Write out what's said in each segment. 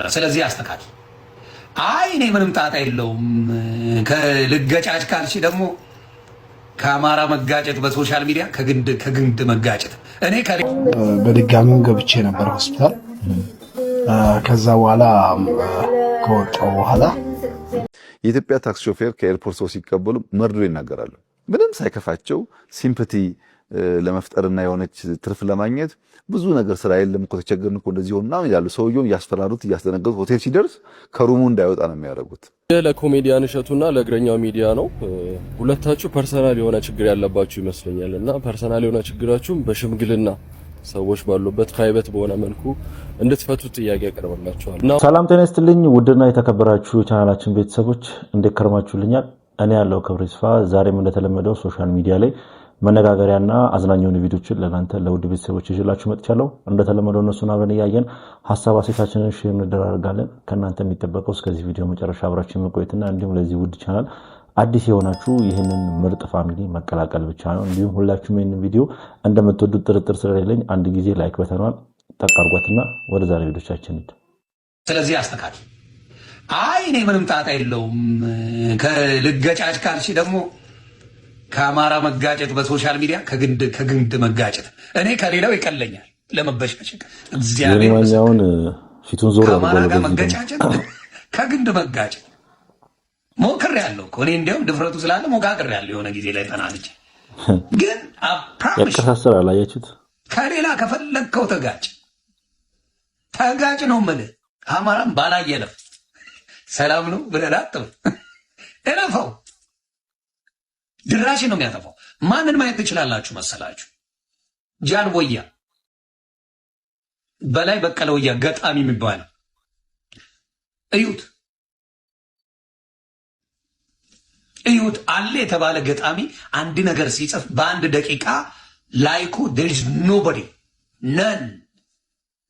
ስለዚህ አስተካክል። አይ እኔ ምንም ጣጣ የለውም ከልገጫጭ ካልሽ ደግሞ ከአማራ መጋጨት በሶሻል ሚዲያ ከግንድ መጋጨት እኔ በድጋሚም ገብቼ ነበር ሆስፒታል። ከዛ በኋላ ከወጣው በኋላ የኢትዮጵያ ታክሲ ሾፌር ከኤርፖርት ሰው ሲቀበሉ መርዶ ይናገራሉ። ምንም ሳይከፋቸው ሲምፓቲ ለመፍጠርና የሆነች ትርፍ ለማግኘት ብዙ ነገር ስራ የለም እኮ ተቸገርን እኮ እንደዚህ ሆነና ይላሉ። ሰውየው ያስፈራሩት ያስደነገጡት ሆቴል ሲደርስ ከሩሙ እንዳይወጣ ነው የሚያደርጉት። ለኮሜዲያን እሸቱና ለእግረኛው ሚዲያ ነው። ሁለታችሁ ፐርሰናል የሆነ ችግር ያለባችሁ ይመስለኛል እና ፐርሰናል የሆነ ችግራችሁም በሽምግልና ሰዎች ባሉበት ፕራይቬት በሆነ መልኩ እንድትፈቱት ጥያቄ ያቀርብላችኋል። ሰላም ጤና ይስጥልኝ ውድና የተከበራችሁ ቻናላችን ቤተሰቦች እንዴት ከርማችሁልኛል? እኔ ያለው ክብር ይስፋ ዛሬም እንደተለመደው ሶሻል ሚዲያ ላይ መነጋገሪያና አዝናኝ የሆኑ ቪዲዮችን ለናንተ ለውድ ቤተሰቦች ይዤላችሁ መጥቻለሁ። እንደተለመደው እነሱን አብረን እያየን ሐሳብ አስተያየታችንን ሼር እንደራረጋለን። ከናንተ የሚጠበቀው እስከዚህ ቪዲዮ መጨረሻ አብራችሁ መቆየትና እንዲሁም ለዚህ ውድ ቻናል አዲስ የሆናችሁ ይህንን ምርጥ ፋሚሊ መቀላቀል ብቻ ነው። እንዲሁም ሁላችሁም ይህንን ቪዲዮ እንደምትወዱት ጥርጥር ስለሌለኝ አንድ ጊዜ ላይክ በተኗል ተቃርጓትና ወደ ዛሬ ቪዲዮቻችን እንሂድ። ስለዚህ አስተካክል። አይ እኔ ምንም ጣጣ የለውም ከልገጫጭ ካልሽ ደግሞ ከአማራ መጋጨት በሶሻል ሚዲያ ከግንድ መጋጨት እኔ ከሌላው ይቀለኛል ለመበሻሸቅ እግዚአብሔር ማኛውን ፊቱን ዞር ከአማራ ጋር መጋጨት ከግንድ መጋጨት ሞክሬያለሁ እኮ እኔ እንደውም ድፍረቱ ስላለ ሞካክሬያለሁ የሆነ ጊዜ ላይ ተናልጄ ግን ያቀሳሰር አላያችሁት ከሌላ ከፈለግከው ተጋጭ ነው የምልህ። አማራም ባላየለም ሰላም ነው ብለህ አትበል እለፈው ድራሽ ነው የሚያጠፋው። ማንን ማየት ትችላላችሁ መሰላችሁ? ጃንቦያ በላይ በቀለ ወያ ገጣሚ የሚባለው እዩት አለ የተባለ ገጣሚ አንድ ነገር ሲጽፍ በአንድ ደቂቃ ላይኩ there is nobody none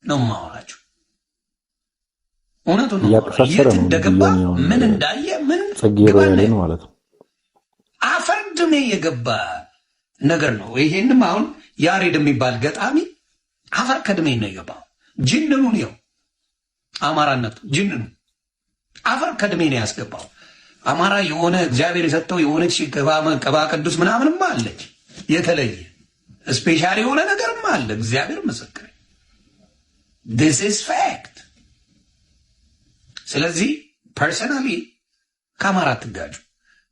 ነው ማወራችሁ። እውነቱን ነው። የት እንደገባ ምን እንዳየ ምን ጽጌረዳ ማለት ነው አፈርድሜ የገባ ነገር ነው። ይሄንም አሁን ያሬድ የሚባል ገጣሚ አፈር ከድሜ ነው የገባው። ጅንኑ ነው አማራነቱ ጅንኑ አፈር ከድሜ ነው ያስገባው። አማራ የሆነ እግዚአብሔር የሰጠው የሆነች ቀባ ቅዱስ ምናምንም አለች የተለየ ስፔሻል የሆነ ነገርም አለ። እግዚአብሔር ምስክር this is fact። ስለዚህ ፐርሰናሊ ከአማራ አትጋጩ።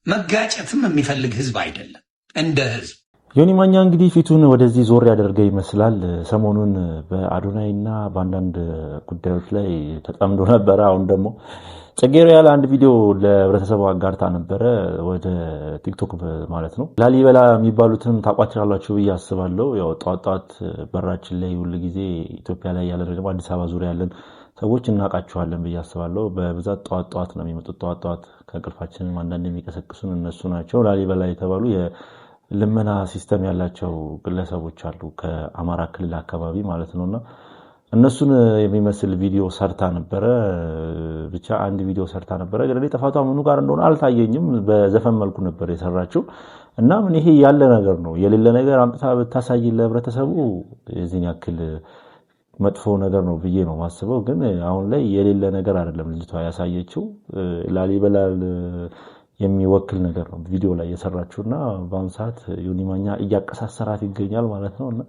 መጋጨትም የሚፈልግ ህዝብ አይደለም እንደ ህዝብ። ዮኒ ማኛ እንግዲህ ፊቱን ወደዚህ ዞር ያደርገ ይመስላል። ሰሞኑን በአዶናይና በአንዳንድ ጉዳዮች ላይ ተጠምዶ ነበረ። አሁን ደግሞ ጽጌረዳ ያለ አንድ ቪዲዮ ለህብረተሰቡ አጋርታ ነበረ ወደ ቲክቶክ ማለት ነው። ላሊበላ የሚባሉትን ታቋችላላችሁ ብዬ አስባለሁ። ያው ጧጧት በራችን ላይ ሁሉ ጊዜ ኢትዮጵያ ላይ ያለ ደግሞ አዲስ አበባ ዙሪያ ያለን ሰዎች እናውቃቸዋለን ብዬ አስባለሁ። በብዛት ጧጧት ነው የሚመጡት። ጧጧት ከእንቅልፋችን አንዳንድ የሚቀሰቅሱን እነሱ ናቸው። ላሊበላ የተባሉ የልመና ሲስተም ያላቸው ግለሰቦች አሉ ከአማራ ክልል አካባቢ ማለት ነውና እነሱን የሚመስል ቪዲዮ ሰርታ ነበረ። ብቻ አንድ ቪዲዮ ሰርታ ነበረ። ግን ጥፋቷ ምኑ ጋር እንደሆነ አልታየኝም። በዘፈን መልኩ ነበር የሰራችው እና ምን ይሄ ያለ ነገር ነው የሌለ ነገር አምጥታ ብታሳይ ለህብረተሰቡ የዚህን ያክል መጥፎ ነገር ነው ብዬ ነው ማስበው። ግን አሁን ላይ የሌለ ነገር አይደለም ልጅቷ ያሳየችው ላሊበላ የሚወክል ነገር ነው ቪዲዮ ላይ የሰራችውና በአሁኑ ሰዓት ዮኒ ማኛ እያቀሳሰራት ይገኛል ማለት ነውና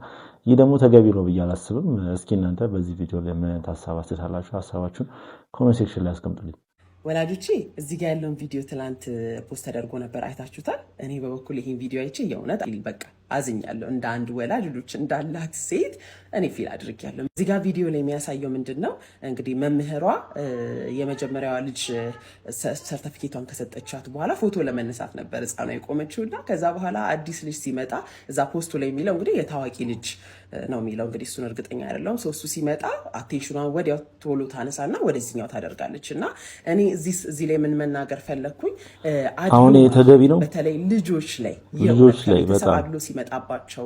ይህ ደግሞ ተገቢ ነው ብዬ አላስብም። እስኪ እናንተ በዚህ ቪዲዮ ላይ ምን ሐሳብ አስተያየታችሁ ሐሳባችሁን ኮሜንት ሴክሽን ላይ አስቀምጡልኝ። ወላጆቼ እዚህ ጋር ያለውን ቪዲዮ ትላንት ፖስት ተደርጎ ነበር አይታችሁታል። እኔ በበኩል ይሄን ቪዲዮ አይቼ የእውነት በቃ አዝኛለሁ። እንደ አንድ ወላጅ ልጆች እንዳላት ሴት እኔ ፊል አድርጌያለሁ። እዚህ ጋር ቪዲዮ ላይ የሚያሳየው ምንድነው እንግዲህ መምህሯ የመጀመሪያዋ ልጅ ሰርቲፊኬቷን ከሰጠቻት በኋላ ፎቶ ለመነሳት ነበር ህፃኗ የቆመችውና ከዛ በኋላ አዲስ ልጅ ሲመጣ እዛ ፖስቱ ላይ የሚለው እንግዲህ የታዋቂ ልጅ ነው የሚለው እንግዲህ እሱን እርግጠኛ አይደለሁም። እሱ ሲመጣ አቴንሽኗን ወዲያው ቶሎ ታነሳና ወደዚህኛው ታደርጋለች እና እኔ እዚህ ላይ ምን መናገር ፈለኩኝ አሁን የተገቢ ነው በተለይ ልጆች ላይ በጣም ሲመጣባቸው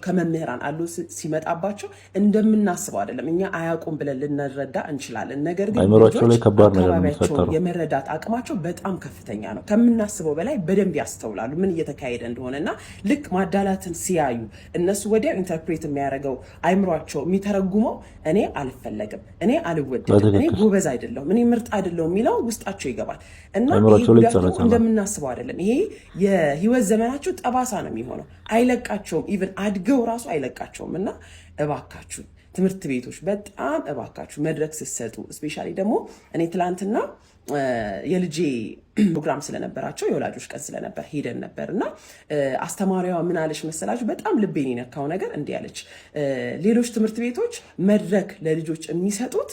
ከመምህራን አሉ ሲመጣባቸው እንደምናስበው አይደለም። እኛ አያውቁም ብለን ልንረዳ እንችላለን። ነገር ግን አይምሮአቸው ላይ ከባድ ነገር ነው የሚፈጠረው። የመረዳት አቅማቸው በጣም ከፍተኛ ነው። ከምናስበው በላይ በደንብ ያስተውላሉ ምን እየተካሄደ እንደሆነና ልክ ማዳላትን ሲያዩ እነሱ ወዲያው ኢንተርፕሬት የሚያደርገው አይምሮአቸው የሚተረጉመው እኔ አልፈለግም፣ እኔ አልወደድም፣ እኔ ጎበዝ አይደለሁም፣ እኔ ምርጥ አይደለሁም የሚለው ውስጣቸው ይገባል እና እንደምናስበው አይደለም። ይሄ የህይወት ዘመናቸው ጠባሳ ነው የሚሆነው። አይለቃቸውም። ኢቭን አድገው ራሱ አይለቃቸውም። እና እባካችሁ ትምህርት ቤቶች በጣም እባካችሁ መድረክ ስትሰጡ፣ ስፔሻሊ ደግሞ እኔ ትላንትና የልጄ ፕሮግራም ስለነበራቸው የወላጆች ቀን ስለነበር ሄደን ነበር እና አስተማሪዋ ምን አለች መሰላችሁ? በጣም ልቤን የነካው ነገር እንዲህ አለች። ሌሎች ትምህርት ቤቶች መድረክ ለልጆች የሚሰጡት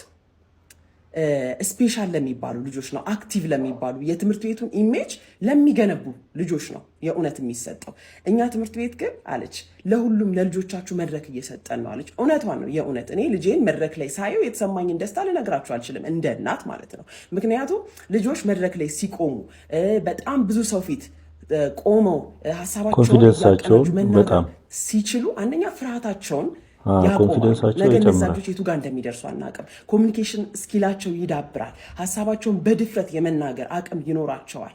ስፔሻል ለሚባሉ ልጆች ነው፣ አክቲቭ ለሚባሉ የትምህርት ቤቱን ኢሜጅ ለሚገነቡ ልጆች ነው የእውነት የሚሰጠው። እኛ ትምህርት ቤት ግን አለች ለሁሉም ለልጆቻችሁ መድረክ እየሰጠን ነው አለች። እውነቷን ነው። የእውነት እኔ ልጄን መድረክ ላይ ሳየው የተሰማኝን ደስታ ልነግራችሁ አልችልም፣ እንደ እናት ማለት ነው። ምክንያቱም ልጆች መድረክ ላይ ሲቆሙ በጣም ብዙ ሰው ፊት ቆመው ሀሳባቸውን መናገር ሲችሉ አንደኛ ፍርሃታቸውን ያቆማል። ነገ እነዛ ልጆች የቱ ጋር እንደሚደርሱ አናውቅም። ኮሚኒኬሽን ስኪላቸው ይዳብራል። ሀሳባቸውን በድፍረት የመናገር አቅም ይኖራቸዋል።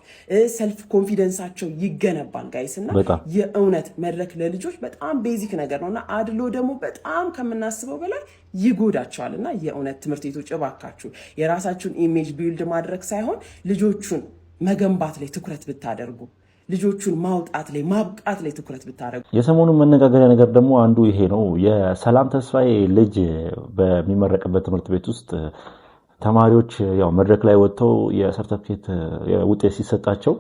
ሰልፍ ኮንፊደንሳቸው ይገነባል። ጋይስ እና የእውነት መድረክ ለልጆች በጣም ቤዚክ ነገር ነው እና አድሎ ደግሞ በጣም ከምናስበው በላይ ይጎዳቸዋል። እና የእውነት ትምህርት ቤቶች እባካችሁ የራሳችሁን ኢሜጅ ቢልድ ማድረግ ሳይሆን ልጆቹን መገንባት ላይ ትኩረት ብታደርጉ፣ ልጆቹን ማውጣት ላይ ማብቃት ላይ ትኩረት ብታደርጉ። የሰሞኑን መነጋገሪያ ነገር ደግሞ አንዱ ይሄ ነው። የሰላም ተስፋዬ ልጅ በሚመረቅበት ትምህርት ቤት ውስጥ ተማሪዎች ያው መድረክ ላይ ወጥተው የሰርተፊኬት ውጤት ሲሰጣቸው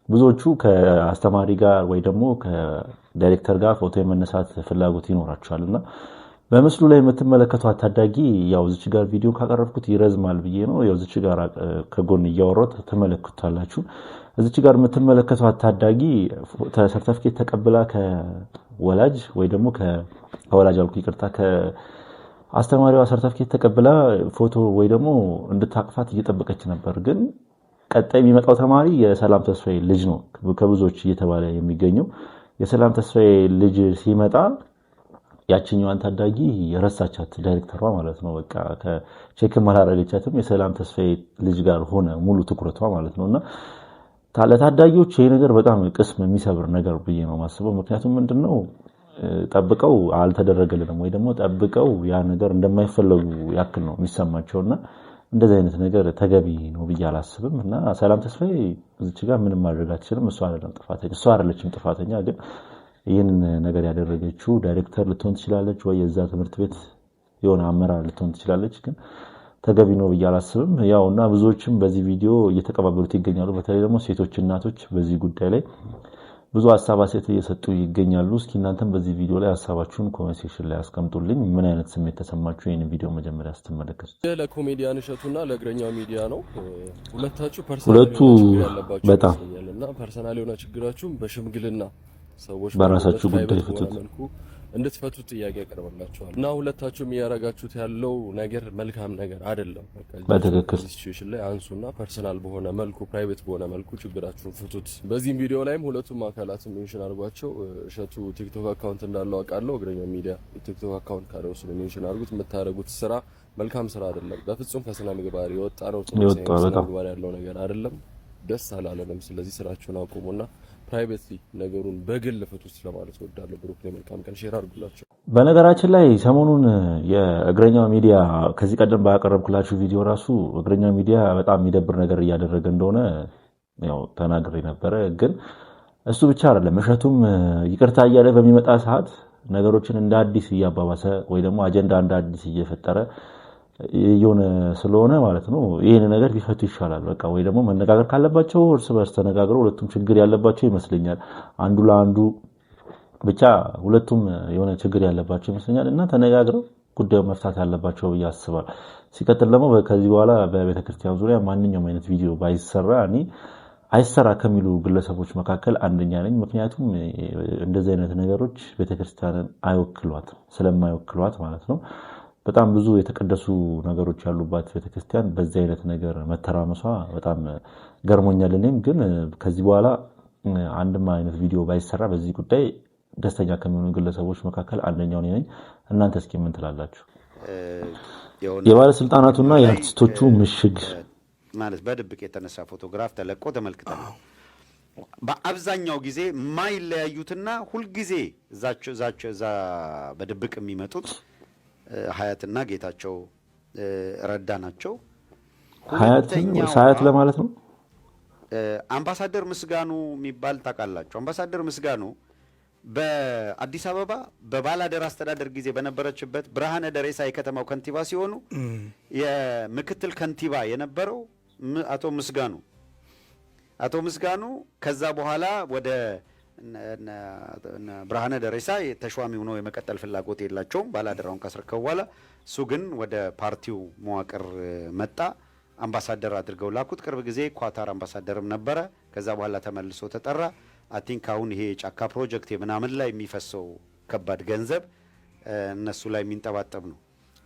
ብዙዎቹ ከአስተማሪ ጋር ወይ ደግሞ ከዳይሬክተር ጋር ፎቶ የመነሳት ፍላጎት ይኖራቸዋልና በምስሉ ላይ የምትመለከቷት ታዳጊ ያው እዚች ጋር ቪዲዮ ካቀረብኩት ይረዝማል ብዬ ነው ያው እዚች ጋር ከጎን እያወራሁት ተመለከቱታላችሁ። እዚች ጋር የምትመለከቷት ታዳጊ ሰርተፊኬት ተቀብላ ከወላጅ ወይ ደግሞ ከወላጅ አልኩ ይቅርታ፣ ከአስተማሪዋ ሰርተፊኬት ተቀብላ ፎቶ ወይ ደግሞ እንድታቅፋት እየጠበቀች ነበር። ግን ቀጣይ የሚመጣው ተማሪ የሰላም ተስፋዬ ልጅ ነው ከብዙዎች እየተባለ የሚገኘው። የሰላም ተስፋዬ ልጅ ሲመጣ ያችኛዋን ታዳጊ የረሳቻት ዳይሬክተሯ ማለት ነው። በቃ ከቼክ ማላረጋቻትም የሰላም ተስፋዬ ልጅ ጋር ሆነ ሙሉ ትኩረቷ ማለት ነውና ለታዳጊዎች ይሄ ነገር በጣም ቅስም የሚሰብር ነገር ብዬ ነው ማስበው። ምክንያቱም ምንድነው ጠብቀው አልተደረገልንም ወይ ደግሞ ጠብቀው ያ ነገር እንደማይፈለጉ ያክል ነው የሚሰማቸውና እንደዚህ አይነት ነገር ተገቢ ነው ብዬ አላስብም። እና ሰላም ተስፋዬ እዚች ጋር ምንም ማድረግ አትችልም። እሷ አይደለችም ጥፋተኛ። ግን ይህን ነገር ያደረገችው ዳይሬክተር ልትሆን ትችላለች ወይ የዛ ትምህርት ቤት የሆነ አመራር ልትሆን ትችላለች። ግን ተገቢ ነው ብዬ አላስብም። ያውና ብዙዎችም በዚህ ቪዲዮ እየተቀባበሉት ይገኛሉ። በተለይ ደግሞ ሴቶች እናቶች በዚህ ጉዳይ ላይ ብዙ ሐሳብ እየሰጡ ይገኛሉ። እስኪ እናንተም በዚህ ቪዲዮ ላይ ሐሳባችሁን ኮሜንት ሴክሽን ላይ አስቀምጡልኝ። ምን አይነት ስሜት ተሰማችሁ ይሄን ቪዲዮ መጀመሪያ ስትመለከቱት? ለኮሜዲያን እሸቱና ለእግረኛው ሚዲያ ነው። ሁለታችሁ ፐርሰናል ያለባችሁ በጣም እና ፐርሰናል የሆነ ችግራችሁም በሽምግልና ሰዎች በራሳችሁ ጉዳይ ፍቱት እንድትፈቱት ጥያቄ ያቀርብላችኋል። እና ሁለታችሁም እያረጋችሁት ያለው ነገር መልካም ነገር አይደለም። በትክክል ሲቹዌሽን ላይ አንሱና ፐርሰናል በሆነ መልኩ ፕራይቬት በሆነ መልኩ ችግራችሁን ፍቱት። በዚህ ቪዲዮ ላይም ሁለቱም አካላት ሜንሽን አድርጓቸው። እሸቱ ቲክቶክ አካውንት እንዳለው አውቃለሁ። እግረኛው ሚዲያ ቲክቶክ አካውንት ካለው ስለ ሜንሽን አድርጉት። የምታረጉት ስራ መልካም ስራ አይደለም። በፍጹም ከስነ ምግባር የወጣ ነው። ስነ ምግባር ያለው ነገር አይደለም። ደስ አላለንም። ስለዚህ ስራችሁን አቁሙና ፕራይቬትሊ ነገሩን በግል ፍቱት ለማለት ወዳለሁ። ብሩክ መልካም ቀን ሼር አድርጉላችሁ። በነገራችን ላይ ሰሞኑን የእግረኛው ሚዲያ ከዚህ ቀደም ባቀረብኩላችሁ ቪዲዮ ራሱ እግረኛው ሚዲያ በጣም የሚደብር ነገር እያደረገ እንደሆነ ያው ተናግሬ ነበረ። ግን እሱ ብቻ አይደለም፣ እሸቱም ይቅርታ እያለ በሚመጣ ሰዓት ነገሮችን እንደ አዲስ እያባባሰ ወይ ደግሞ አጀንዳ እንደ አዲስ እየፈጠረ የሆነ ስለሆነ ማለት ነው ይሄን ነገር ቢፈቱ ይሻላል። በቃ ወይ ደግሞ መነጋገር ካለባቸው እርስ በርስ ተነጋግረው ሁለቱም ችግር ያለባቸው ይመስለኛል። አንዱ ለአንዱ ብቻ ሁለቱም የሆነ ችግር ያለባቸው ይመስለኛል እና ተነጋግረው ጉዳዩን መፍታት ያለባቸው ብዬ አስባለሁ። ሲቀጥል ደግሞ ከዚህ በኋላ በቤተክርስቲያን ዙሪያ ማንኛውም አይነት ቪዲዮ ባይሰራ እኔ አይሰራ ከሚሉ ግለሰቦች መካከል አንደኛ ነኝ። ምክንያቱም እንደዚህ አይነት ነገሮች ቤተክርስቲያንን አይወክሏትም፣ ስለማይወክሏት ማለት ነው። በጣም ብዙ የተቀደሱ ነገሮች ያሉባት ቤተክርስቲያን በዚህ አይነት ነገር መተራመሷ በጣም ገርሞኛል። እኔም ግን ከዚህ በኋላ አንድም አይነት ቪዲዮ ባይሰራ በዚህ ጉዳይ ደስተኛ ከሚሆኑ ግለሰቦች መካከል አንደኛው ነኝ። እናንተ እስኪ ምን ትላላችሁ? የባለስልጣናቱና የአርቲስቶቹ ምሽግ ማለት በድብቅ የተነሳ ፎቶግራፍ ተለቆ ተመልክተናል። በአብዛኛው ጊዜ ማይለያዩትና ሁልጊዜ እዛ በድብቅ የሚመጡት ሀያትና ጌታቸው ረዳ ናቸው። ሀያት ለማለት ነው። አምባሳደር ምስጋኑ የሚባል ታውቃላችሁ? አምባሳደር ምስጋኑ በአዲስ አበባ በባላደር አስተዳደር ጊዜ በነበረችበት ብርሃነ ደሬሳ የከተማው ከንቲባ ሲሆኑ የምክትል ከንቲባ የነበረው አቶ ምስጋኑ ከዛ በኋላ ወደ ብርሃነ ደሬሳ ተሿሚ ሆነው የመቀጠል ፍላጎት የላቸውም። ባላደራውን ካስረከቡ በኋላ እሱ ግን ወደ ፓርቲው መዋቅር መጣ። አምባሳደር አድርገው ላኩት። ቅርብ ጊዜ ኳታር አምባሳደርም ነበረ። ከዛ በኋላ ተመልሶ ተጠራ። አቲንክ አሁን ይሄ የጫካ ፕሮጀክት የምናምን ላይ የሚፈሰው ከባድ ገንዘብ እነሱ ላይ የሚንጠባጠብ ነው።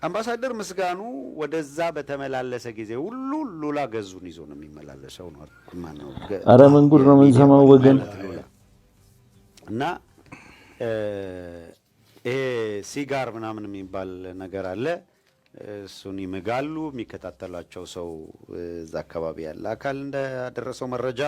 አምባሳደር ምስጋኑ ወደዛ በተመላለሰ ጊዜ ሁሉ ሉላ ገዙን ይዞ ነው የሚመላለሰው ነው። ማነው? አረ መንጉር ነው የምንሰማው ወገን እና ይሄ ሲጋር ምናምን የሚባል ነገር አለ። እሱን ይምጋሉ። የሚከታተላቸው ሰው እዛ አካባቢ ያለ አካል እንዳደረሰው መረጃ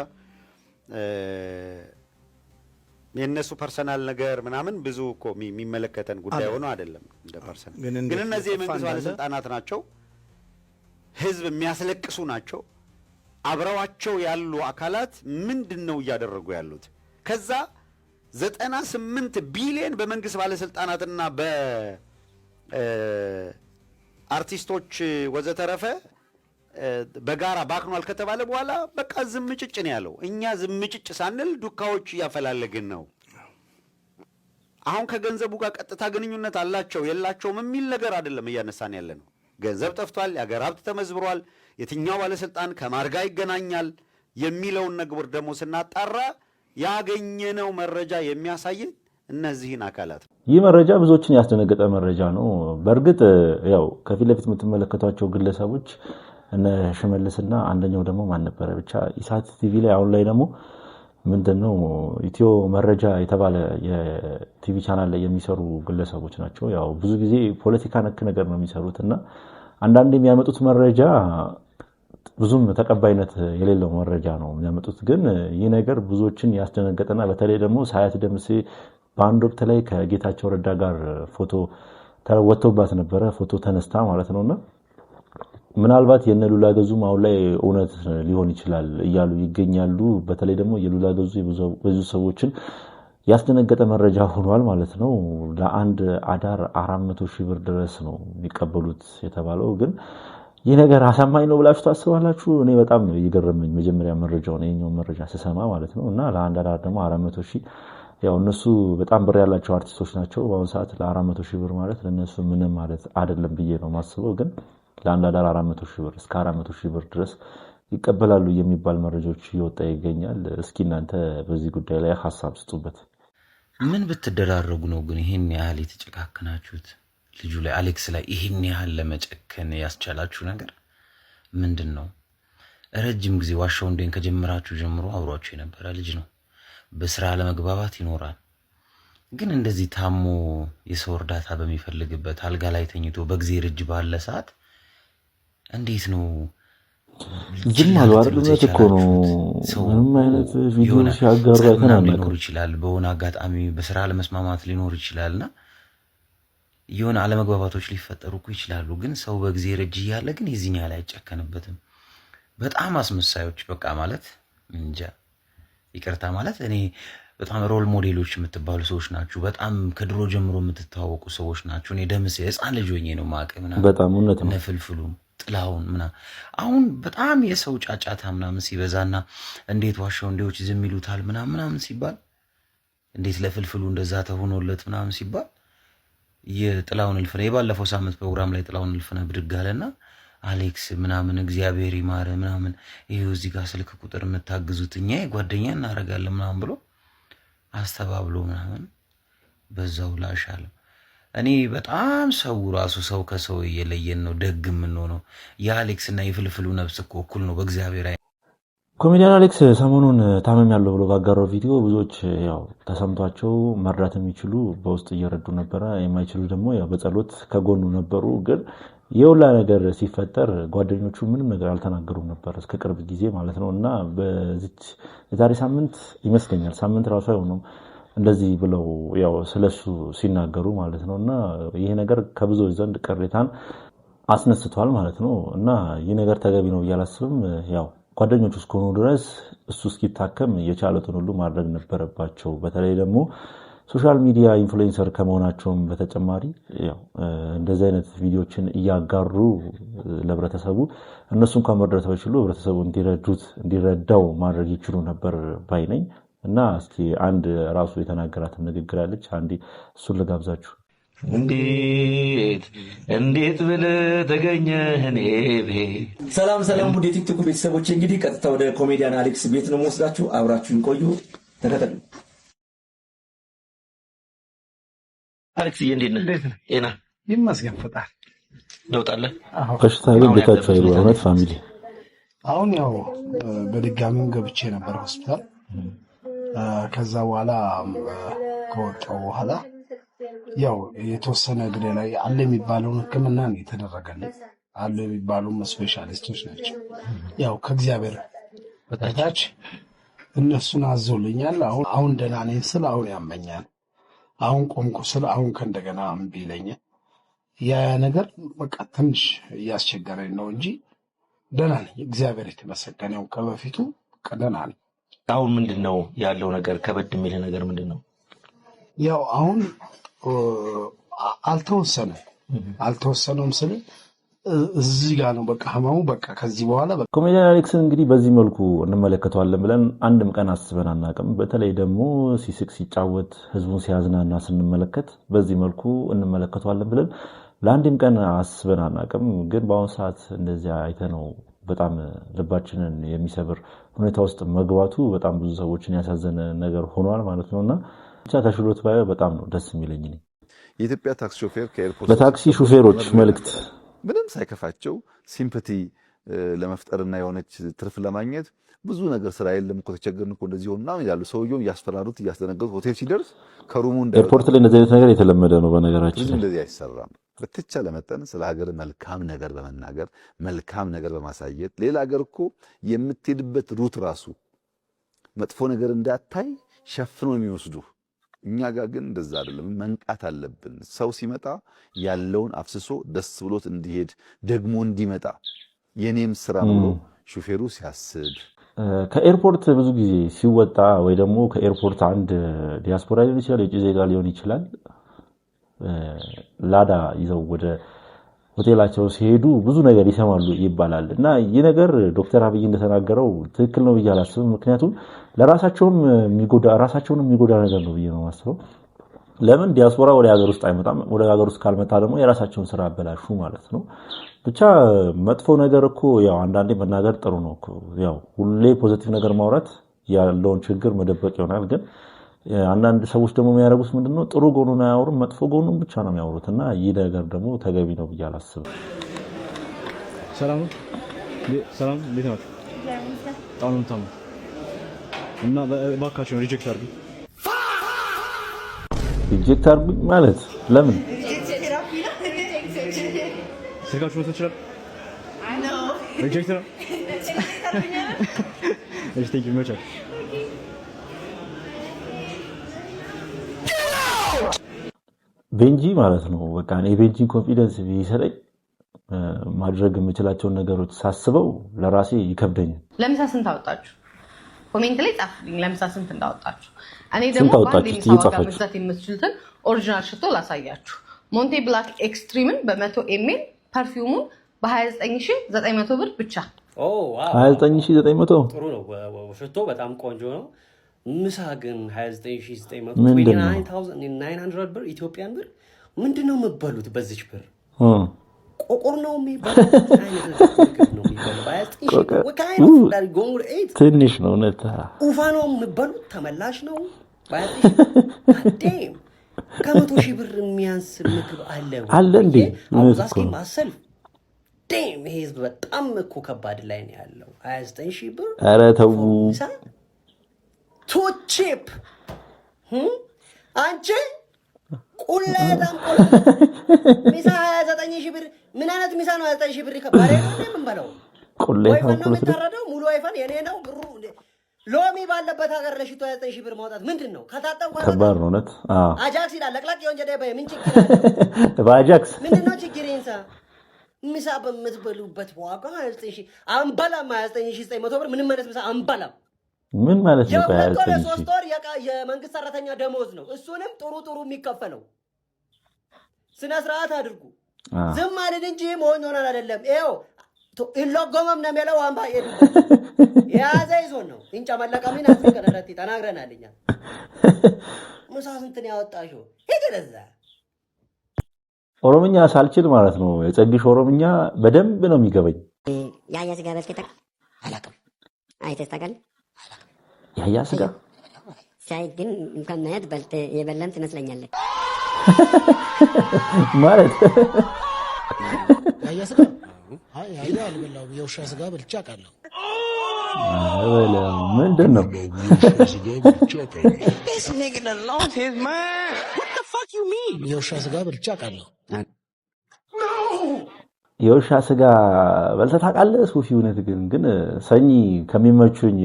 የነሱ ፐርሰናል ነገር ምናምን ብዙ እኮ የሚመለከተን ጉዳይ ሆኖ አይደለም እንደ ፐርሰናል። ግን እነዚህ የመንግስት ባለስልጣናት ናቸው፣ ህዝብ የሚያስለቅሱ ናቸው። አብረዋቸው ያሉ አካላት ምንድነው እያደረጉ ያሉት? ከዛ 98 ቢሊዮን በመንግስት ባለስልጣናትና በአርቲስቶች ወዘተረፈ በጋራ ባክኗል ከተባለ በኋላ በቃ ዝምጭጭ ነው ያለው። እኛ ዝምጭጭ ሳንል ዱካዎች እያፈላለግን ነው። አሁን ከገንዘቡ ጋር ቀጥታ ግንኙነት አላቸው የላቸውም የሚል ነገር አይደለም እያነሳን ያለ ነው። ገንዘብ ጠፍቷል፣ የአገር ሀብት ተመዝብሯል፣ የትኛው ባለስልጣን ከማርጋ ይገናኛል የሚለውን ነገር ደግሞ ስናጣራ ያገኘነው መረጃ የሚያሳየን እነዚህን አካላት ነው። ይህ መረጃ ብዙዎችን ያስደነገጠ መረጃ ነው። በእርግጥ ያው ከፊት ለፊት የምትመለከቷቸው ግለሰቦች እነ ሽመልስና አንደኛው ደግሞ ማን ነበረ ብቻ ኢሳት ቲቪ ላይ አሁን ላይ ደግሞ ምንድነው ኢትዮ መረጃ የተባለ የቲቪ ቻናል ላይ የሚሰሩ ግለሰቦች ናቸው። ያው ብዙ ጊዜ ፖለቲካ ነክ ነገር ነው የሚሰሩትና አንዳንዴ የሚያመጡት መረጃ ብዙም ተቀባይነት የሌለው መረጃ ነው የሚያመጡት። ግን ይህ ነገር ብዙዎችን ያስደነገጠና በተለይ ደግሞ ሳያት ደምሴ በአንድ ወቅት ላይ ከጌታቸው ረዳ ጋር ፎቶ ወጥቶባት ነበረ፣ ፎቶ ተነስታ ማለት ነውና ምናልባት የነሉላ ገዙም አሁን ላይ እውነት ሊሆን ይችላል እያሉ ይገኛሉ። በተለይ ደግሞ የሉላ ገዙ ብዙ ሰዎችን ያስደነገጠ መረጃ ሆኗል ማለት ነው። ለአንድ አዳር 400,000 ብር ድረስ ነው የሚቀበሉት የተባለው። ግን ይህ ነገር አሳማኝ ነው ብላችሁ ታስባላችሁ? እኔ በጣም እየገረመኝ መጀመሪያ መረጃውን የኛው መረጃ ስሰማ ማለት ነው። እና ለአንድ አዳር ደግሞ 400,000 ያው እነሱ በጣም ብር ያላቸው አርቲስቶች ናቸው። በአሁኑ ሰዓት ለ400,000 ብር ማለት ለነሱ ምንም ማለት አይደለም ብዬ ነው ማስበው። ግን ለአንድ አዳር 400,000 ብር እስከ 400,000 ብር ድረስ ይቀበላሉ የሚባል መረጃዎች እየወጣ ይገኛል። እስኪ እናንተ በዚህ ጉዳይ ላይ ሐሳብ ስጡበት። ምን ብትደራረጉ ነው ግን ይሄን ያህል የተጨካከናችሁት? ልጁ ላይ አሌክስ ላይ ይሄን ያህል ለመጨከን ያስቻላችሁ ነገር ምንድነው? ረጅም ጊዜ ዋሻው እንደን ከጀመራችሁ ጀምሮ አብሯችሁ የነበረ ልጅ ነው። በስራ ለመግባባት ይኖራል። ግን እንደዚህ ታሞ የሰው እርዳታ በሚፈልግበት አልጋ ላይ ተኝቶ በእግዚአብሔር እጅ ባለ ሰዓት እንዴት ነው ዝም አሉ አይደል? እኮ ነው ምንም አይነት ቪዲዮ ሲያጋራ ሊኖር ይችላል። በሆነ አጋጣሚ በስራ ለመስማማት ሊኖር ይችላልና የሆነ አለመግባባቶች ሊፈጠሩ ይችላሉ። ግን ሰው በእግዚአብሔር እጅ ያለ ግን የዚህኛ ላይ አይጨከንበትም። በጣም አስመሳዮች በቃ ማለት እንጃ ይቅርታ ማለት እኔ በጣም ሮል ሞዴሎች የምትባሉ ሰዎች ናችሁ። በጣም ከድሮ ጀምሮ የምትተዋወቁ ሰዎች ናችሁ። እኔ ደምሴ ህፃን ልጅ ሆኜ ነው ማቀ ምናምን በጣም እውነት ነው። ነፍልፍሉ ጥላውን ምናምን አሁን በጣም የሰው ጫጫታ ምናምን ሲበዛና እንዴት ዋሻው እንዴዎች ዝም ይሉታል ምናምን ሲባል እንዴት ለፍልፍሉ እንደዛ ተሆኖለት ምናምን ሲባል የጥላውን እልፍነ የባለፈው ሳምንት ፕሮግራም ላይ ጥላውን እልፍነ ብድግ አለና አሌክስ ምናምን እግዚአብሔር ይማረ ምናምን ይሄው እዚህ ጋር ስልክ ቁጥር የምታግዙት እኛ ጓደኛ እናደርጋለን ምናምን ብሎ አስተባብሎ ምናምን በዛው ላሻለ። እኔ በጣም ሰው ራሱ ሰው ከሰው እየለየን ነው ደግ ምን ነው የአሌክስ እና የፍልፍሉ ነፍስ እኮ እኩል ነው በእግዚአብሔር። ኮሜዲያን አሌክስ ሰሞኑን ታመም ያለው ብሎ ባጋራው ቪዲዮ ብዙዎች ያው ተሰምቷቸው መርዳት የሚችሉ በውስጥ እየረዱ ነበረ፣ የማይችሉ ደግሞ ያው በጸሎት ከጎኑ ነበሩ። ግን የሁላ ነገር ሲፈጠር ጓደኞቹ ምንም ነገር አልተናገሩም ነበር እስከ ቅርብ ጊዜ ማለት ነው። እና በዚች የዛሬ ሳምንት ይመስለኛል ሳምንት ራሱ አይሆንም እንደዚህ ብለው ያው ስለሱ ሲናገሩ ማለት ነው። እና ይሄ ነገር ከብዙዎች ዘንድ ቅሬታን አስነስቷል ማለት ነው። እና ይህ ነገር ተገቢ ነው እያላስብም ያው ጓደኞቹ እስከሆኑ ድረስ እሱ እስኪታከም የቻሉትን ሁሉ ማድረግ ነበረባቸው። በተለይ ደግሞ ሶሻል ሚዲያ ኢንፍሉዌንሰር ከመሆናቸውም በተጨማሪ ያው እንደዚህ አይነት ቪዲዮችን እያጋሩ ለህብረተሰቡ እነሱ እንኳን መርዳት ባይችሉ ህብረተሰቡ እንዲረዳው ማድረግ ይችሉ ነበር ባይ ነኝ። እና እስኪ አንድ ራሱ የተናገራትን ንግግር አለች፣ አንዴ እሱን ልጋብዛችሁ። እንዴት ብለህ ተገኘህ እኔ ቤት። ሰላም ውድ የቲክቶክ ቤተሰቦች፣ እንግዲህ ቀጥታ ወደ ኮሜዲያን አሌክስ ቤት ነው የምወስዳችሁ። አብራችሁን ቆዩ፣ ተከተሉ። አሌክስ እንዴት ነህ? ጤና ይመስገን ፈጣሪ። ለውጥ አለ? በሽታ ግን ቤታቸው አይሉ እውነት ፋሚሊ። አሁን ያው በድጋሚም ገብቼ ነበር ሆስፒታል። ከዛ በኋላ ከወጣሁ በኋላ ያው የተወሰነ እግሬ ላይ አለ የሚባለውን ሕክምና ነው የተደረገልኝ። አሉ የሚባሉ ስፔሻሊስቶች ናቸው። ያው ከእግዚአብሔር በታች እነሱን አዘውልኛል። አሁን ደህና ነኝ ስል አሁን ያመኛል፣ አሁን ቆምኩ ስል አሁን ከእንደገና እምቢ ይለኛል። ያ ነገር በቃ ትንሽ እያስቸገረኝ ነው እንጂ ደህና ነኝ። እግዚአብሔር የተመሰገነ ይሁን። ከበፊቱ ደህና ነኝ። አሁን ምንድን ነው ያለው ነገር? ከበድ የሚል ነገር ምንድን ነው? ያው አሁን አልተወሰነም ስል እዚህ ጋር ነው በቃ ህመሙ። በቃ ከዚህ በኋላ ኮሜዲያን አሌክስን እንግዲህ በዚህ መልኩ እንመለከተዋለን ብለን አንድም ቀን አስበን አናውቅም። በተለይ ደግሞ ሲስቅ ሲጫወት ህዝቡን ሲያዝናና ስንመለከት በዚህ መልኩ እንመለከተዋለን ብለን ለአንድም ቀን አስበን አናውቅም። ግን በአሁኑ ሰዓት እንደዚያ አይተነው በጣም ልባችንን የሚሰብር ሁኔታ ውስጥ መግባቱ በጣም ብዙ ሰዎችን ያሳዘነ ነገር ሆኗል ማለት ነውና ብቻ ተሽሎት ባየው በጣም ነው ደስ የሚለኝ። የኢትዮጵያ ታክሲ ሾፌር ከኤርፖርት ለታክሲ ሹፌሮች መልእክት ምንም ሳይከፋቸው ሲምፓቲ ለመፍጠርና የሆነች ትርፍ ለማግኘት ብዙ ነገር ስራ የለም እኮ ተቸገርን እኮ እንደዚህ ሆና ይላሉ። ሰውየው እያስፈራሩት እያስደነገጡት ሆቴል ሲደርስ ከሩሙ ኤርፖርት ላይ እንደዚህ አይነት ነገር የተለመደ ነው። በነገራችን ላይ እንደዚህ አይሰራም። በተቻለ መጠን ስለ ሀገር መልካም ነገር በመናገር መልካም ነገር በማሳየት ሌላ ሀገር እኮ የምትሄድበት ሩት ራሱ መጥፎ ነገር እንዳታይ ሸፍኖ የሚወስዱ እኛ ጋር ግን እንደዛ አይደለም። መንቃት አለብን። ሰው ሲመጣ ያለውን አፍስሶ ደስ ብሎት እንዲሄድ ደግሞ እንዲመጣ የኔም ስራ ብሎ ሹፌሩ ሲያስብ ከኤርፖርት ብዙ ጊዜ ሲወጣ ወይ ደግሞ ከኤርፖርት አንድ ዲያስፖራ ሊሆን ይችላል፣ የውጭ ዜጋ ሊሆን ይችላል፣ ላዳ ይዘው ወደ ሆቴላቸው ሲሄዱ ብዙ ነገር ይሰማሉ ይባላል። እና ይህ ነገር ዶክተር አብይ እንደተናገረው ትክክል ነው ብዬ አላስብም። ምክንያቱም ለራሳቸውም የሚጎዳ ነገር ነው ብዬ ነው የማስበው። ለምን ዲያስፖራ ወደ ሀገር ውስጥ አይመጣም? ወደ ሀገር ውስጥ ካልመጣ ደግሞ የራሳቸውን ስራ አበላሹ ማለት ነው። ብቻ መጥፎ ነገር እኮ ያው አንዳንዴ መናገር ጥሩ ነው እኮ። ያው ሁሌ ፖዚቲቭ ነገር ማውራት ያለውን ችግር መደበቅ ይሆናል። ግን አንዳንድ ሰዎች ደግሞ የሚያደርጉት ምንድነው ጥሩ ጎኑን አያወሩም፣ መጥፎ ጎኑን ብቻ ነው የሚያወሩት። እና ይህ ነገር ደግሞ ተገቢ ነው ብዬ አላስብም። ሰላም እንዴት ናችሁ? አሁንም ታሙ እና እባካችሁ ሪጀክት አድርጉ። ሪጀክት አድርጉ ማለት ለምን? ስልካችሁ ነው ትችላል? ሪጀክት ነው። እሺ ቴንክ ዩ መቻል ቤንጂ ማለት ነው። በቃ እኔ ቤንጂን ኮንፊደንስ ቢሰጠኝ ማድረግ የምችላቸውን ነገሮች ሳስበው ለራሴ ይከብደኛል። ለምሳ ስንት አወጣችሁ? ኮሜንት ላይ ጻፉልኝ ለምሳ ስንት እንዳወጣችሁ። እኔ ደግሞ ባንዴ መግዛት የምትችሉትን ኦሪጂናል ሽቶ ላሳያችሁ። ሞንቴ ብላክ ኤክስትሪምን በ100 ኤምኤል ፐርፊውሙን በ29900 ብር ብቻ። 29900 ጥሩ ነው። ሽቶ በጣም ቆንጆ ነው። ምሳ ግን 29900 ብር ኢትዮጵያን ብር ምንድን ነው የምትበሉት? በዚች ብር ቆቆር ነው የሚባለው ትንሽ ነው እውነት። ኡፋ ነው የምትበሉት? ተመላሽ ነው። ከ100,000 ብር የሚያንስ ምግብ አለ እንዴ? አውዛስኪ ማሰልፍ ጋዴም ይሄ ህዝብ በጣም እኮ ከባድ ላይ ነው ያለው። 29 ሺህ ብር ኧረ ተው ቱ ቺፕ አንቺ ቁለታም ሚሳ 29 ሺህ ብር ምን አይነት ሚሳ ነው? 29 ሺህ ብር ከባድ ነው። ምን በለው ቁለታም ነው የምታረደው? ሙሉ አይፈን የኔ ነው ብሩ። ሎሚ ባለበት ሀገር ለሽቶ 29 ሺህ ብር ማውጣት ምንድን ነው? ከታጠብ ከባድ ነው እውነት። አጃክስ ይላል ለቅላቅ የወንጀል ባይ ምን ችግር አለ? በአጃክስ ምንድን ነው ችግር? ይንሳ ምሳ በምትበሉበት ዋጋ 29 ሺህ አንበላም። 29 ሺህ 900 ብር ምንም ማለት ምሳ አንበላም። ምን ማለት ነው? ሶስት ወር የመንግስት ሰራተኛ ደሞዝ ነው። እሱንም ጥሩ የሚከፈለው። ስነ ስርዓት አድርጉ። ዝም ማለት እንጂ መሆን ሆናል አይደለም። ይኸው ኢሎጎመም ነው የሚለው አምባ ሄዱ የያዘ ይዞን ነው እንጫ መለቀሚን አስከረረቲ ተናግረናል። እኛ ሙሳ ስንትን ያወጣሽው ሄደ ለዛ ኦሮምኛ ሳልችል ማለት ነው። የጸግሽ ኦሮምኛ በደንብ ነው የሚገበኝ። ያያ ስጋ በልተህ አላውቅም። አይተህ ታውቃለህ? ያያ ስጋ ሳይ ግን እንኳን ማየት የበላን ትመስለኛለህ ማለት ያያ ስጋ አይ አልበላሁም። የውሻ ስጋ በልቼ አውቃለሁ። ምንድን ነው የውሻ ስጋ በልቼ አውቃለሁ። የውሻ ስጋ በልተህ ታውቃለህ? ሱፊ እውነት ግን ሰኚ ከሚመቹኝ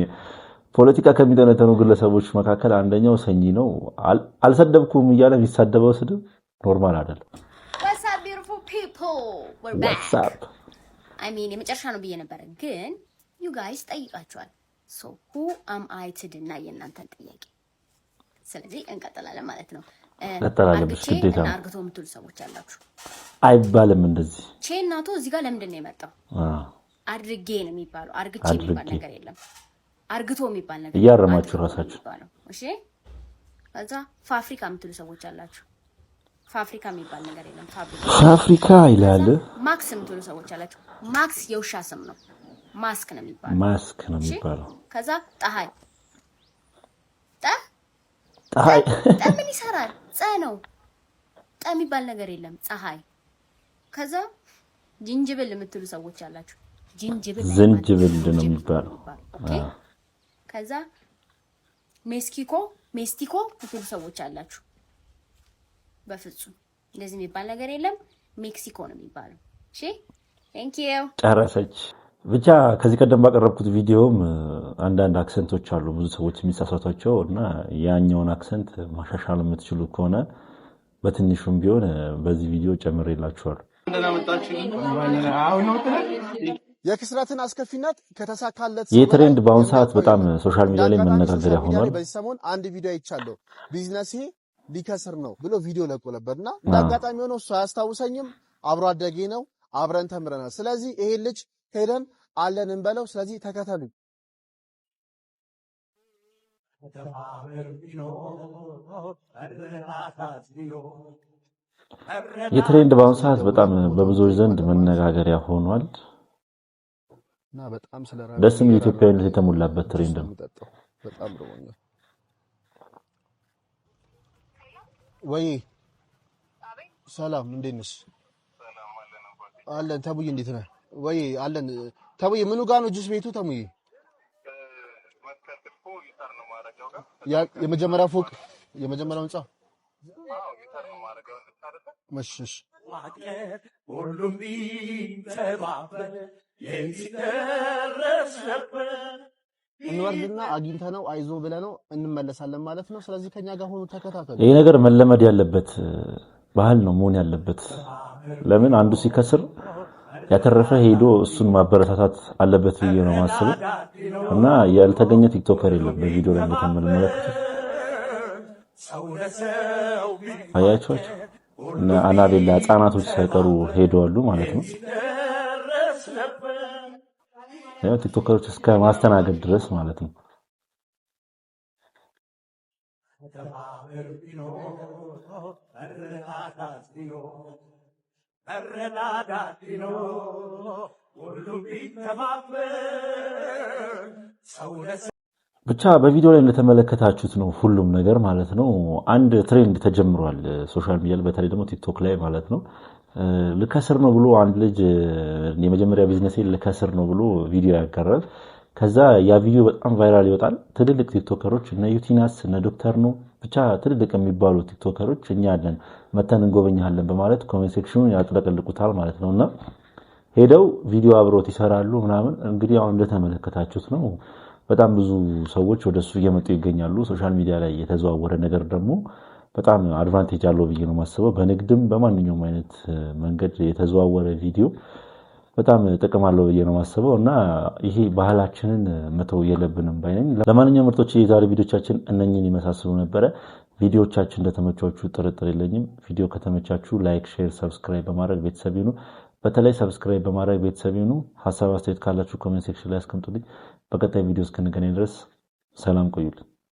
ፖለቲካ ከሚተነተኑ ግለሰቦች መካከል አንደኛው ሰኚ ነው። አልሰደብኩም እያለ የሚሳደበው ስድብ ኖርማል አይደለም። የመጨረሻ ነው ብዬ ነበረ፣ ግን ዩ ጋይስ ጠይቃችኋል። ሶ ሁ አም አይ ትድና የእናንተን ጥያቄ። ስለዚህ እንቀጥላለን ማለት ነው። አርግቶ የምትሉ ሰዎች አላችሁ። አይባልም እንደዚህ ቼናቶ እዚህ ጋር ለምንድን ነው የመጣው? አድርጌ ነው የሚባለው። አርግቼ የሚባል ነገር የለም። አርግቶ የሚባል ነገር እያረማችሁ ራሳችሁ። እሺ፣ ከዛ ፋብሪካ የምትሉ ሰዎች አላችሁ። ፋብሪካ የሚባል ነገር የለም። ፋብሪካ ይላል። ማክስ የምትሉ ሰዎች አላችሁ። ማክስ የውሻ ስም ነው። ማስክ ነው የሚባለው። ማስክ ነው የሚባለው። ከዛ ፀሐይ ምን ይሰራል? ነው የሚባል ነገር የለም። ፀሐይ። ከዛ ጅንጅብል የምትሉ ሰዎች አላችሁ። ዝንጅብል ነው የሚባለው። ከዛ ሜስቲኮ የምትሉ ሰዎች አላችሁ። በፍጹም እንደዚህ የሚባል ነገር የለም። ሜክሲኮ ነው የሚባለው። እሺ ቴንክ ዩ ጨረሰች። ብቻ ከዚህ ቀደም ባቀረብኩት ቪዲዮም አንዳንድ አክሰንቶች አሉ ብዙ ሰዎች የሚሳሳቷቸው እና ያኛውን አክሰንት ማሻሻል የምትችሉ ከሆነ በትንሹም ቢሆን በዚህ ቪዲዮ ጨምሬላችኋለሁ። የክስረትን አስከፊነት ከተሳካለት ይህ ትሬንድ በአሁኑ ሰዓት በጣም ሶሻል ሚዲያ ላይ መነጋገሪያ ሆኗል። በዚህ ሰሞን አንድ ቪዲዮ አይቻለሁ። ቢዝነሴ ሊከስር ነው ብሎ ቪዲዮ ለቆ ነበርና እንዳጋጣሚ ሆኖ እሱ አያስታውሰኝም። አብሮ አደጌ ነው፣ አብረን ተምረናል። ስለዚህ ይሄ ልጅ ሄደን አለን እንበለው። ስለዚህ ተከተሉ። የትሬንድ በአሁኑ ሰዓት በጣም በብዙዎች ዘንድ መነጋገሪያ ሆኗል እና በጣም ደስ የሚል ኢትዮጵያዊነት የተሞላበት ትሬንድ ነው። በጣም ደሞኛል ወይ ሰላም፣ እንዴት ነሽ? አለን ተቡይ፣ እንዴት ነህ? ወይ አለን ተቡይ። ምኑ ጋር ነው ጁስ ቤቱ? ተሙይ የመጀመሪያው ፎቅ የመጀመሪያው ህንጻ መሽሽ ሁሉም ቢተባበር የሚደረስ ነበር። እንወርድና አግኝተነው አይዞ ብለነው እንመለሳለን ማለት ነው። ስለዚህ ከኛ ጋር ሆኖ ተከታተሉ። ይሄ ነገር መለመድ ያለበት ባህል ነው መሆን ያለበት። ለምን አንዱ ሲከስር ያተረፈ ሄዶ እሱን ማበረታታት አለበት ብዬ ነው ማስበው። እና ያልተገኘ ቲክቶከር የለም በቪዲዮ ላይ እንደተመለከቱት አያችኋቸው። እና አናቤላ ህጻናቶች ሳይቀሩ ሄደዋሉ ማለት ነው። ያው ቲክቶከሮች እስከ ማስተናገድ ድረስ ማለት ነው። ብቻ በቪዲዮ ላይ እንደተመለከታችሁት ነው ሁሉም ነገር ማለት ነው። አንድ ትሬንድ ተጀምሯል ሶሻል ሚዲያ ላይ፣ በተለይ ደግሞ ቲክቶክ ላይ ማለት ነው። ልከስር ነው ብሎ አንድ ልጅ የመጀመሪያ ቢዝነስ ልከስር ነው ብሎ ቪዲዮ ያቀርባል። ከዛ ያ ቪዲዮ በጣም ቫይራል ይወጣል። ትልልቅ ቲክቶከሮች እነ ዩቲናስ እነ ዶክተር ነው ብቻ ትልልቅ የሚባሉ ቲክቶከሮች እኛ አለን መተን እንጎበኛለን በማለት ኮሜንት ሴክሽኑን ያጥለቀልቁታል ማለት ነውና ሄደው ቪዲዮ አብሮት ይሰራሉ ምናምን። እንግዲህ አሁን እንደተመለከታችሁት ነው በጣም ብዙ ሰዎች ወደሱ እየመጡ ይገኛሉ። ሶሻል ሚዲያ ላይ የተዘዋወረ ነገር ደግሞ በጣም አድቫንቴጅ አለው ብዬ ነው ማስበው። በንግድም በማንኛውም አይነት መንገድ የተዘዋወረ ቪዲዮ በጣም ጥቅም አለው ብዬ ነው ማስበው እና ይሄ ባህላችንን መተው የለብንም ባይነኝ። ለማንኛውም ምርጦች የዛሬ ቪዲዮቻችን እነኚህን ይመሳሰሉ ነበረ። ቪዲዮቻችን እንደተመቻችሁ ጥርጥር የለኝም። ቪዲዮ ከተመቻችሁ ላይክ፣ ሼር፣ ሰብስክራይብ በማድረግ ቤተሰብ ይሁኑ። በተለይ ሰብስክራይብ በማድረግ ቤተሰብ ይሁኑ። ሐሳብ አስተያየት ካላችሁ ኮሜንት ሴክሽን ላይ አስቀምጡልኝ። በቀጣይ ቪዲዮ እስክንገናኝ ድረስ ሰላም ቆዩልኝ።